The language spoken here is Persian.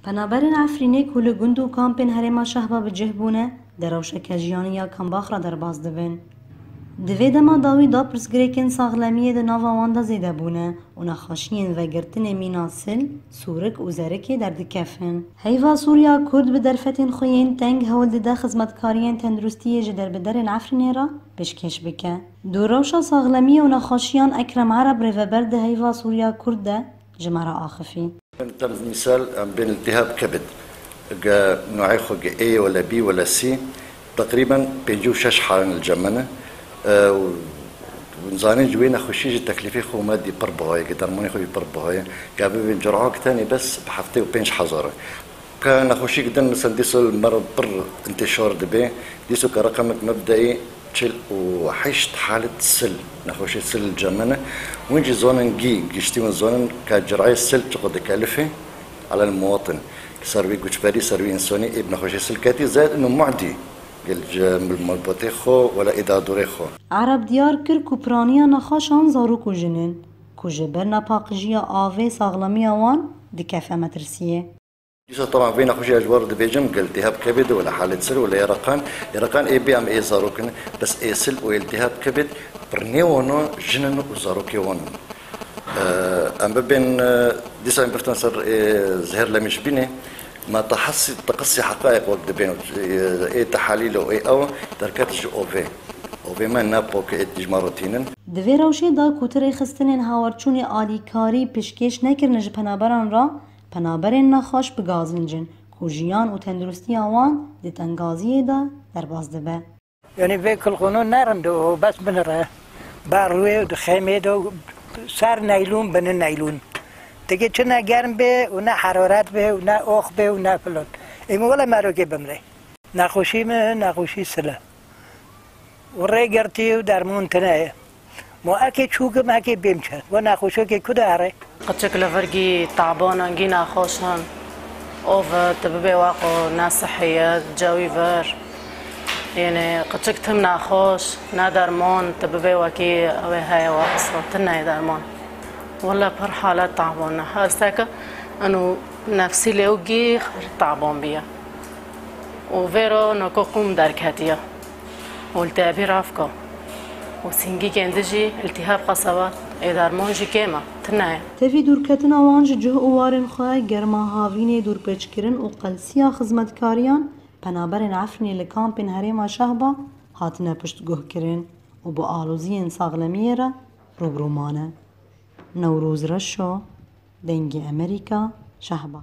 پنابرین عفرینه کل گند و کامپین هرما شهبا به جهبونه در روشک جیانی یا کمباخ را در باز دبن. دوی دما داوی دا پرسگریکن ساغلمیه ده ناوا واندا زیده بونه و نخاشین و گرتن میناسل سورک و زرکی در دکفن. هیوا سوریا کرد به درفتین خوین تنگ هول ده خدمتکارین تندرستیه جدر به درین عفرینه را بشکش بکه. دو روشا ساغلمیه و نخاشیان اکرم عرب رفبر ده هیوا سوریا کرد ده جمرة آخفي. مثال بين التهاب كبد نوعي خوج A ولا B ولا C تقريبا بيجوا شش حالن الجمنة ونزانين جوينا خوشيج التكلفة خو مادي بربهاي قدرموني خوي بربهاي قابل بين جرعات تاني بس بحفتي وبينش حزارة كان خوشي جدا مثلا ديسو المرض بر انتشار دبي ديسو كرقم مبدئي تشل وحشت حالة سل نخوشي سل الجمنة وينجي زونن جيشتي من زونن كجرعي السل تقعد كلفة على المواطن سروي كوشبري سروي إنساني ابن خوشي سل كاتي زائد إنه معدي بالمالبوتيخو ولا إذا دوريخو عرب ديار كر كوبرانيا نخاشان زارو كوجنن كوجبرنا باقجيا آوي ساغلاميا وان دكافة مترسية طبعا بين خوشي اجوار دبيجم قال التهاب كبد ولا حاله سل ولا يرقان اي بي ام اي زاروكن بس اي سل والتهاب كبد برنيونو جنن وزاروكي ون ام بين ديسا امبرتنسر زهر لمش بيني ما تقصي حقائق وقت بين اي تحاليل او اي او تركات اوفي اوفي ما نابو كاجماروتينن دوی روشی دا کوتر خستنین هاورچونی آلیکاری پشکش نکرنج پنابران را پنابرین نخاش بگازنجن کوجیان و تندرستی آوان دی تنگازی دا در باز دبه. یعنی ویکل قانون نرند و بس بنره باروی و خیمه دو سر نیلون بن نیلون دیگه چه نه گرم به و نه حرارت به و نه آخ به و نه فلان این ولی مرا که بمره نخوشی من نخوشی سله و ری گرتی و درمون تنه ما اکی چوگم اکی بیمچه و نخوشی که کده اره قد شكل فرقي تعبانة جينا خوشان أوف تببي واقو ناس صحية جاوي فر يعني قد شكتهم ناخوش نادرمون تببي واكي أوي هاي واقصة تنا درمون والله بهر حالات تعبانة هالساكا أنو نفسي ليوجي تعبان بيا وفيرو نكو قوم دركاتيا والتابي رافكو وسنجي كندجي التهاب قصبات درمان جی کما تنه. تفی دورکتن آوانج جه اوارن خواه گرما هاوین دور پیچ کرن و قلسیا خدمتکاریان پنابرن عفرنی لکامپین هرما شهبا هاتنه پشت گه کرن و با آلوزین ساغلمیه را روبرومانه. نوروز رشو دنگ امریکا شهبا.